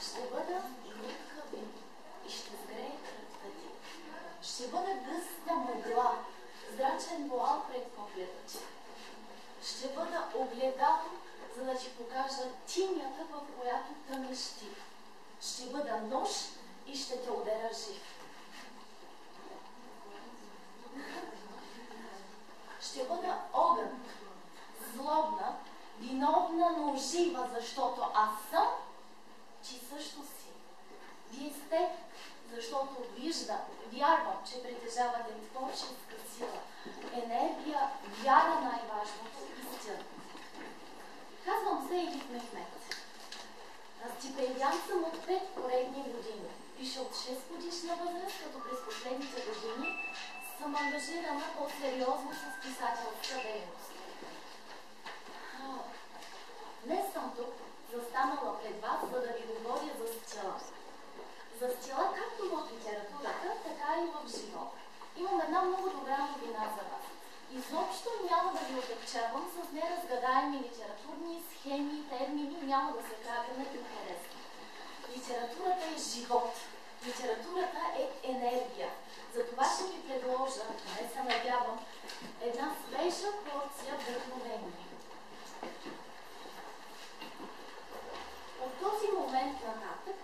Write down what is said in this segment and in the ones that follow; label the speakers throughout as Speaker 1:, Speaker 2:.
Speaker 1: Ще бъда гъвкави и ще сгрее кръвта ти. Ще бъда гъста мъгла, зрачен вуал пред погледа ти. Ще бъда огледало, за да ти покажа тинята, в която тънеш ти. Ще бъда нож и ще те ударя жив. Ще бъда огън, злобна, виновна, но жива, защото аз съм, ти също си. Вие сте, защото вярвам, че притежавате творческа сила, енергия, вяра най-важното, истина. Казвам се Елиф Мехмет. Стипендиант съм от 5 поредни години. Пиша от 6 годишна възраст, като през последните години съм ангажирана по-сериозно с писателска дейност. Днес съм тук, застанала пред вас, за да ви говоря за стила. За стила както в литературата, така и в живота. Имам една много добра новина за вас. Изобщо няма да ви отекчавам с неразгадаеми литературни схеми, термини, няма да се правя на интересно. Литературата е живот. Литературата е енергия. Затова ще ви предложа, не се надявам, една свежа порция вдъхновение. От този момент нататък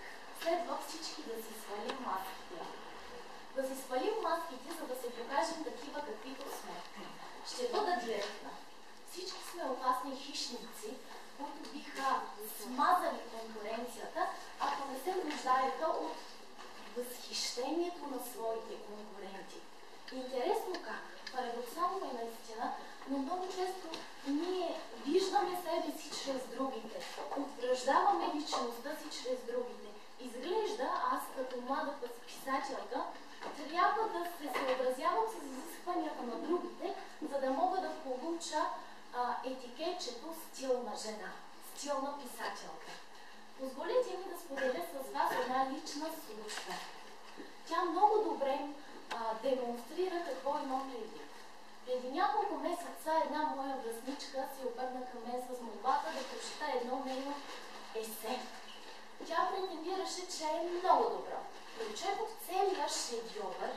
Speaker 1: следва всички да си свалим маските. Да си свалим маските, за да се покажем такива, каквито сме. Ще бъда директна. Всички сме опасни хищници, които биха смазали конкуренцията, ако не се нуждаеха от възхищението на своите конкуренти. Интересно как, парадоксално е наистина, но много често ние виждаме себе си чрез другите, утвърждаваме личността си чрез другите. Изглежда, аз като млада писателка трябва да се съобразявам с изискванията на другите, за да мога да получа етикетчето стил на жена, стил на писателка. Позволете ми да споделя с вас една лична случка. Тя много добре демонстрира какво имам предвид. Преди няколко месеца една моя връзничка се обърна към мен с молбата да прочита едно нейно есе. Тя претендираше, че е много добро. Прочетох целия шедьовър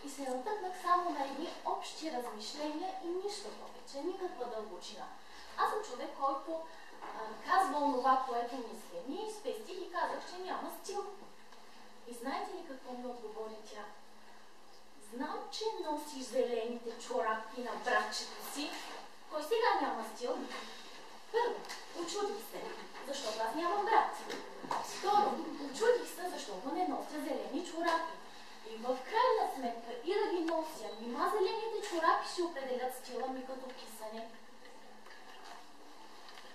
Speaker 1: и се натъкнах само на едни общи размишления и нищо повече, никаква дълбочина. Аз съм човек, който казва онова, което мисля. Ние спестих и казах, че няма стил. И знаете ли какво ми отговори тя? Знам, че носиш зелените чорапки на братчето си. Кой сега няма стил? Първо, очудих се, защото аз нямам брат. Второ, очудих се, защото не нося зелени чорапи. И в крайна сметка и да ги нося, нима зелените чорапи ще определят стила ми като писане.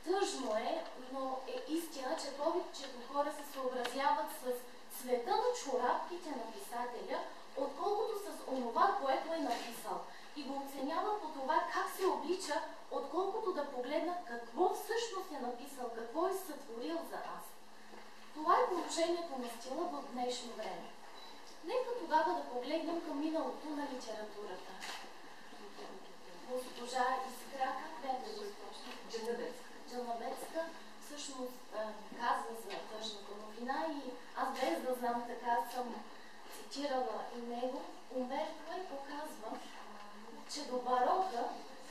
Speaker 1: Тъжно е, но е истина, че повечето хора се съобразяват с света на чорапките на писателя, отколкото с онова, което е написал. И го оценяват по това как се облича, отколкото да погледнат какво всъщност е написал, какво е сътворил за нас. Това е положението на стила в днешно време. Нека тогава да погледнем към миналото на литературата. Госпожа Искра, как бяха госпожа? Джанабецка всъщност казва за тъжната новина и аз без да знам, така съм цитирала и него. Умберто показва, че до барока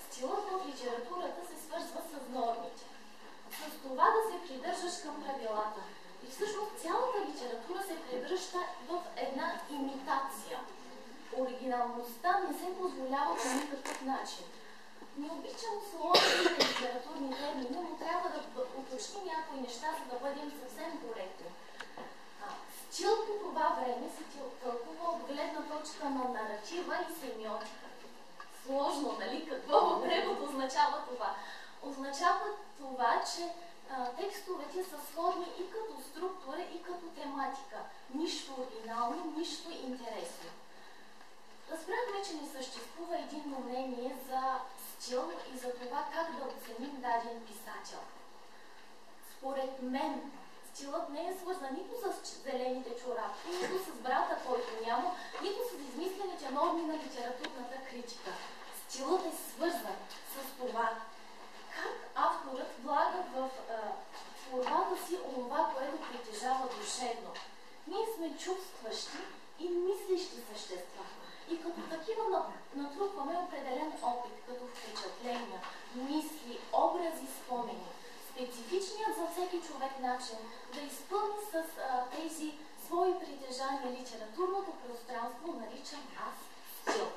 Speaker 1: стилът в литературата се свързва с нормите. С това да се придържаш към правилата. И всъщност цялата литература се превръща в една имитация. Оригиналността не се позволява по никакъв начин. Не обичам сложните литературни термини, но трябва да уточним някои неща, за да бъдем съвсем коректни. Стил по това време се тълкува от гледна точка на наратива и семиотика. Сложно, нали? Какво в превод означава това? Означава това, че текстовете са сходни и като структура, и като тематика. Нищо оригинално, нищо интересно. Разбрахме, че не съществува единно мнение за стил и за това как да оценим даден писател. Според мен, стилът не е свързан нито с зелените чорапки, нито с брата, който няма, нито с измислените норми на литературната критика. Стилът е свързан с това как авторът влага в творбата си онова, което притежава душевно. вълшебно. Ние сме чувстващи и мислещи същества. И като такива натрупваме определен опит, като впечатления, мисли, образи, спомени. Специфичният за всеки човек начин да изпълни с тези свои притежания литературното пространство наричам аз стил.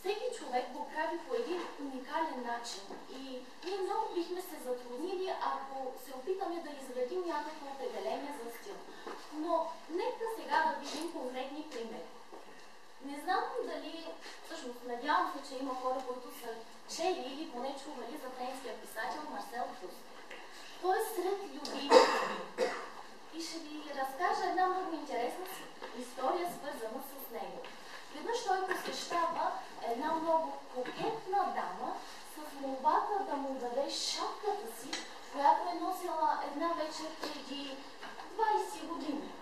Speaker 1: Всеки човек го прави по един уникален начин и ние много бихме се затруднили, ако се опитаме да изградим някакво определение за стил. Но нека сега да видим конкретни примери. Не знам дали, всъщност надявам се, че има хора, които са чели или поне чували за френския писател Марсел Пруст. Той е сред любимите и ще ви разкажа една много интересна история, свързана с него. Веднъж той посещава една много кокетна дама с молбата да му даде шапката си, която е носила една вечер преди 20 години.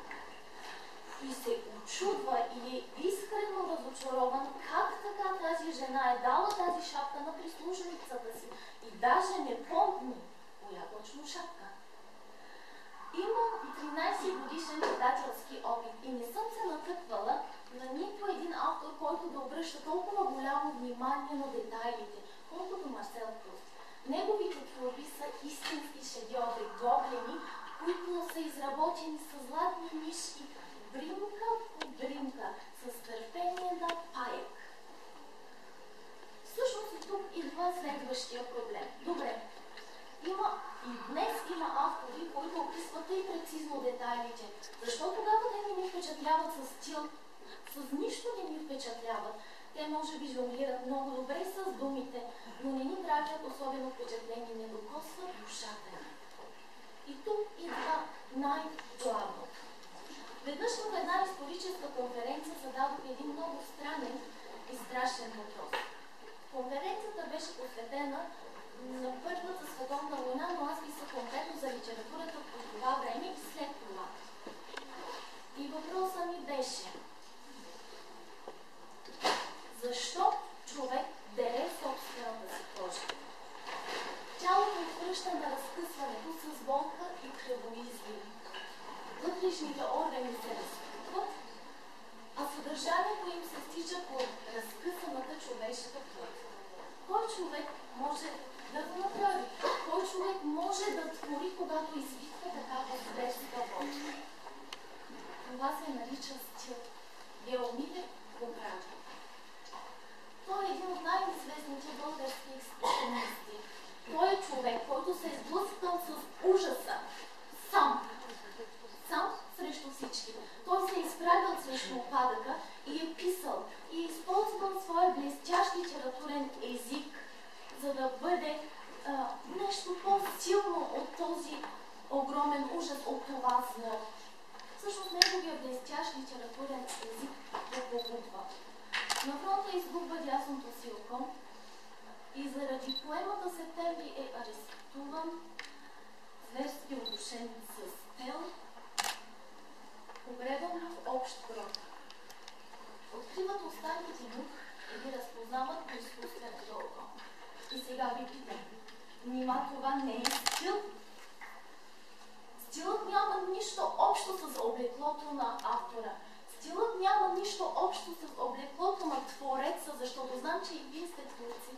Speaker 1: И се очудва и е искрено разочарован как така тази жена е дала тази шапка на прислужницата си и даже не помни коя точно шапка. Имам 13 годишен читателски опит и не съм се натъквала на нито един автор, който да обръща толкова голямо внимание на детайлите, колкото Марсел Пруст. Неговите творби са истински шедьоври, гоблени, които са изработени с златни мишки, бринка по бринка, с търпение на паек. Всъщност и тук идва следващия проблем. Добре, днес има автори, които описват и прецизно детайлите. Защо тогава те не ни впечатляват с стил? С нищо не ни впечатляват. Те може би жонглират много добре с думите, но не ни правят особено впечатление, не докосват душата. И тук идва най-главното. Веднъж в една историческа конференция зададох един много странен и страшен въпрос. Конференцията беше посветена на Първата световна война, но аз писах конкретно за литературата по това време и след това. И въпросът ми беше: защо човек дере собствената си кожа? Тялото отвръща на разкъсването с болка и кръвоизливи. Вътрешните органи се разкъсват, а съдържанието им се стича по разкъсаната човешка плът. Кой човек може да го направи? Кой човек може да твори, когато изпитва такава зверска болка? Това се нарича стил. Геомилев го прави. Той е един от най-известните български експресионисти. Той е човек, който се е сблъскал с ужаса. Сам срещу всички. Той се е изправил срещу опадъка и е писал и е използвал своя блестящ литературен език, за да бъде нещо по-силно от този огромен ужас, от това зло. Всъщност неговия блестящ литературен език го погубва. На фронта изгубва дясното си око и заради поемата Септември е арестуван, зверски удушен с тел, погребан в общ гроб. Откриват останките му и ги разпознават по изкуственото око. И сега ви питам: нима това не е стил? Стилът няма нищо общо с облеклото на автора. Стилът няма нищо общо с облеклото на твореца, защото знам, че и вие сте творци.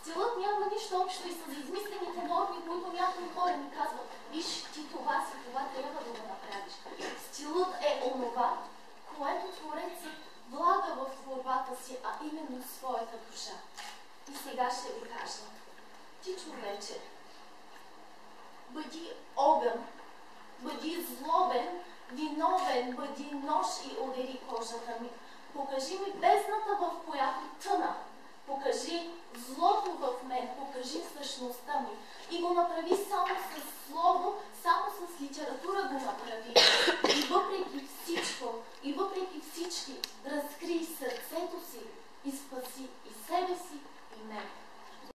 Speaker 1: Стилът няма нищо общо и с измислените норми, които някои хора ми казват: виж, ти това си, това трябва да го направиш. Стилът е онова, което творецът влага в творбата си, а именно своята душа. И сега ще ви кажа: ти, човече, бъди огън, бъди злобен, виновен, бъди нож и удери кожата ми. Покажи ми бездната, в която тъна. Покажи злото в мен, покажи същността ми. И го направи само с слово, само с